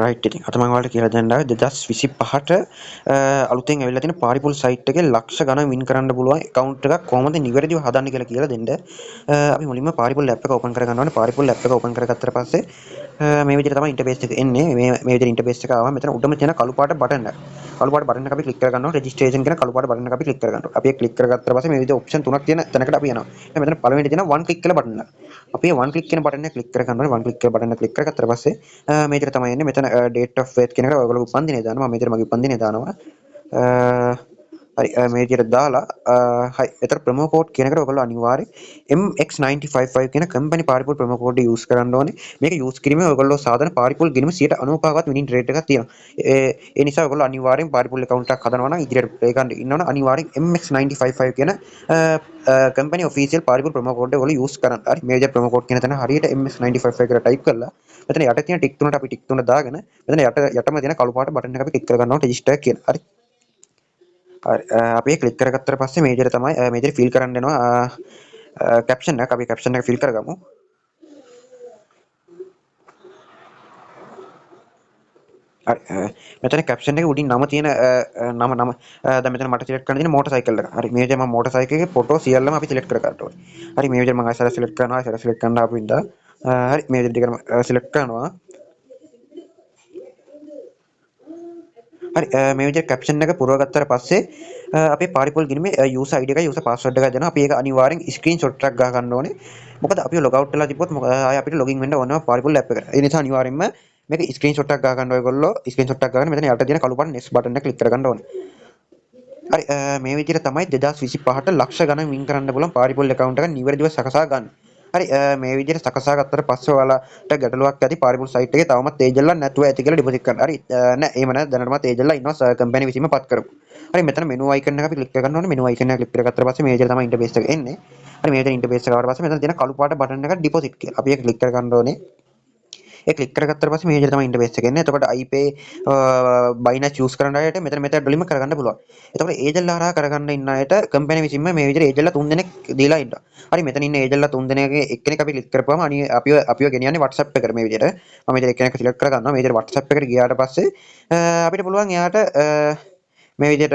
Right ඉතින් අද මම ඔයාලට කියලා දෙන්න ආවේ 2025ට අලුතෙන් ඇවිල්ලා තියෙන පාරිපුල් සයිට් එකේ ලක්ෂ ගණන් වින් කරන්න පුළුවන් account එකක් කොහොමද නිවැරදිව හදන්න කියලා දෙන්න. අපි මුලින්ම පාරිපුල් app එක open කරගන්න ඕනේ. පාරිපුල් app එක open කරගත්තට පස්සේ මේ විදිහට තමයි interface එක එන්නේ. මේ විදිහට interface එක ආවම මෙතන උඩම තියෙන කළු පාට බටන් එක. කළු පාට බටන් එක අපි click කරගන්න ඕනේ. registration කියන කළු පාට බටන් එක අපි click කරගන්න ඕනේ. අපි ඒක click කරගත්තට පස්සේ මේ විදිහට option තුනක් තියෙන තැනකට අපි යනවා. මෙතන පළවෙනි තියෙන one click කියලා බටන් එක. අපි one click කියන බටන් එක click කරගන්න ඕනේ. one click කියන බටන් එක click කරගත්තට පස්සේ මේ විදිහට තමයි එන්නේ. මෙතන date of birth කියන එකට ඔයගොල්ලෝ උපන්දිනේ දානවා. මම මේ විදිහට මගේ උපන්දිනේ දානවා. හරි මේ විදිහට දාලා හරි එතන ප්‍රොමෝ කෝඩ් කියන එකට ඔයගොල්ලෝ අනිවාර්යෙන් MX955 කියන කම්පැනි පාරිපුල් ප්‍රොමෝ කෝඩ් එක යූස් කරන්න ඕනේ. මේක යූස් කිරීමෙන් ඔයගොල්ලෝ සාධන පාරිපුල් ගිණුම 95%වත් විනින් රේට් එකක් තියෙනවා. ඒ නිසා ඔයගොල්ලෝ අනිවාර්යෙන් පාරිපුල් account එකක් හදනවා නම් ඉදිරියට ප්ලේ කරන්න ඉන්නවනම් අනිවාර්යෙන් MX955 කියන කම්පැනි ඔෆිෂියල් පාරිපුල් ප්‍රොමෝ කෝඩ් එක ඔයගොල්ලෝ යූස් කරන්න. හරි මේ විදිහට ප්‍රොමෝ කෝඩ් කියන තැන හරියට MX955 කියලා ටයිප් කරලා මෙතන යට තියෙන ටික් තුනට අපි ටික් තුන දාගෙන මෙතන යටම තියෙන කළු පාට බටන් එක අපි ක්ලික් කරගන්න ඕනේ රෙජිස්ටර් කියන. හරි. හරි අපි ඒක ක්ලික් කරගත්තට පස්සේ මේ විදිහට තමයි මේ විදිහට ෆිල් කරන්න එනවා කැප්ෂන් එක. අපි කැප්ෂන් එක ෆිල් කරගමු. හරි මෙතන කැප්ෂන් එකේ උඩින් නම තියෙන නම දැන් මෙතන මට සිලෙක්ට් කරන්න තියෙන මෝටර් සයිකල් එක. හරි මේ විදිහට මම මෝටර් සයිකල් එකේ ෆොටෝ සියල්ලම අපි සිලෙක්ට් කර ගන්න ඕනේ. හරි මේ විදිහට මම ආයෙත් සිලෙක්ට් කරනවා. සිලෙක්ට් කරන්න ආපු ඉඳලා හරි මේ විදිහට සිලෙක්ට් කරනවා. හරි මේ විදිහට කැප්ෂන් එක පුරවගත්තට පස්සේ අපේ පාරිපුල් ගිණුමේ user ID එකයි user password එකයි දෙනවා. අපි ඒක අනිවාර්යෙන් screenshot එකක් ගහ ගන්න ඕනේ. මොකද අපි log out වෙලා තිබ්බොත් ආයෙ අපිට login වෙන්න ඕනවා පාරිපුල් app එකට. ඒ නිසා අනිවාර්යෙන්ම මේක screenshot එකක් ගහ ගන්න ඔයගොල්ලෝ screenshot එකක් ගහගෙන මෙතන යට තියෙන කළු පාට next button එක click කරගන්න ඕනේ. හරි මේ විදිහට තමයි 2025ට ලක්ෂ ගණන් වින් කරන්න පුළුවන් පාරිපුල් account එකක් නිවැරදිව සකසා ගන්න. හරි මේ විදිහට සකසා ගත්තට පස්සේ ඔයාලට ගැටලුවක් ඇති පාරිපුල් site එකේ තවමත් ඒජල්ලා නැතුව ඇති කියලා ඩිපොසිට් කරන්න. හරි නෑ එහෙම නෑ දැනටමත් ඒජල්ලා ඉන්නවා කම්පැනි විසින්ම පත් කරපු. හරි මෙතන මෙනු අයිකන් එක අපි ක්ලික් කරගන්න ඕනේ. මෙනු අයිකන් එක ක්ලික් කරගත්තට පස්සේ මේ විදිහට තමයි ඉන්ටර්ෆේස් එක එන්නේ. හරි මේ විදිහට ඉන්ටර්ෆේස් එක ආවට පස්සේ මෙතන තියෙන කළු පාට බටන් එක ඩිපොසිට් කියලා. අපි ඒක ක්ලික් කරගන්න ඕනේ. ඒ ක්ලික් කරගත්තට පස්සේ මේ විදිහට තමයි ඉන්ටර්ෆේස් එක එන්නේ. එතකොට iPay Binance use කරන අයට මෙතන මෙතන වලින්ම කරගන්න පුළුවන්. එතකොට ඒජල්ලා හරහා කරගන්න ඉන්න අයට කම්පැනි විසින්ම මේ විදිහට ඒජල්ලා 3 දෙනෙක් දීලා ඉන්නවා. හරි මෙතන ඉන්න ඒජල්ලා 3 දෙනෙක්ගේ එක්කෙනෙක් අපි ක්ලික් කරපුවාම අපිව ගෙනියන්නේ WhatsApp එකට මේ විදිහට. මම මේ විදිහට එක්කෙනෙක් සිලෙක්ට් කරගන්නවා. මේ විදිහට WhatsApp එකට ගියාට පස්සේ අපිට පුළුවන් එයාට මේ විදිහට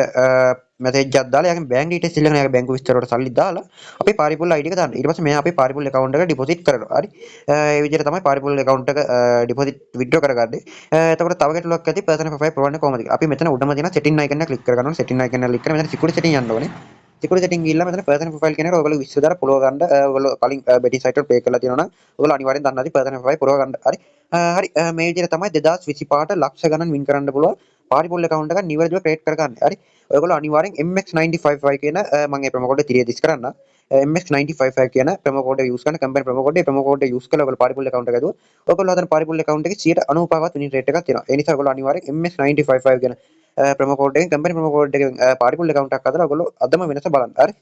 මැසේජ් එකක් දාලා එයාගේ බැංක් ඩීටේල්ස් ඉල්ලගෙන එයාගේ බැංකු විස්තර වලට සල්ලි දාලා අපේ පාරිපුල් ID එක දාන්න. ඊට පස්සේ මෙයා අපේ පාරිපුල් account එකට ඩිපොසිට් කරනවා. හරි. ඒ විදිහට තමයි පාරිපුල් account එක ඩිපොසිට් withdraw කරගන්නේ. එතකොට තව ගැටලුවක් ඇති personal profile ප්‍රොවයිඩ් කොහොමද කියලා. අපි මෙතන උඩම තියෙන setting icon එක click කරගන්න ඕනේ. setting icon එක click කරලා මෙතන security setting යන්න ඕනේ. security setting ගිහිල්ලා මෙතන personal profile කියන එක ඔයගොල්ලෝ විශ්වදාර පුරව ගන්න. ඔයගොල්ලෝ කලින් betting site වල pay කරලා තියෙනවා නම් ඔයගොල්ලෝ අනිවාර්යෙන් දන්නා ඇති personal profile පුරව ගන්න. හරි. හරි මේ විදිහට තමයි 2025ට ලක්ෂ ගණන් win කරන්න පුළුවන් පාරිපුල් account එකක් නිවැරදිව create කරගන්න. හරි. ඔයගොල්ලෝ අනිවාර්යෙන් MX955 කියන මම මේ ප්‍රොමෝ කෝඩ් එක 30 කරන්න. MX955 කියන ප්‍රොමෝ කෝඩ් එක යූස් කරන කම්පැනි ප්‍රොමෝ කෝඩ් එක ප්‍රොමෝ කෝඩ් එක යූස් කරලා ඔයගොල්ලෝ පාරිපුල් account එක හදුවොත් ඔයගොල්ලෝ හදන පාරිපුල් account එකේ 95%වත් විනින් රේට් එකක් තියෙනවා. ඒ නිසා ඔයගොල්ලෝ අනිවාර්යෙන් MX955 කියන ප්‍රොමෝ කෝඩ් එකෙන් කම්පැනි ප්‍රොමෝ කෝඩ් එකෙන් පාරිපුල් account එකක් හදලා ඔයගොල්ලෝ අදම වෙනස බලන්න. හරි.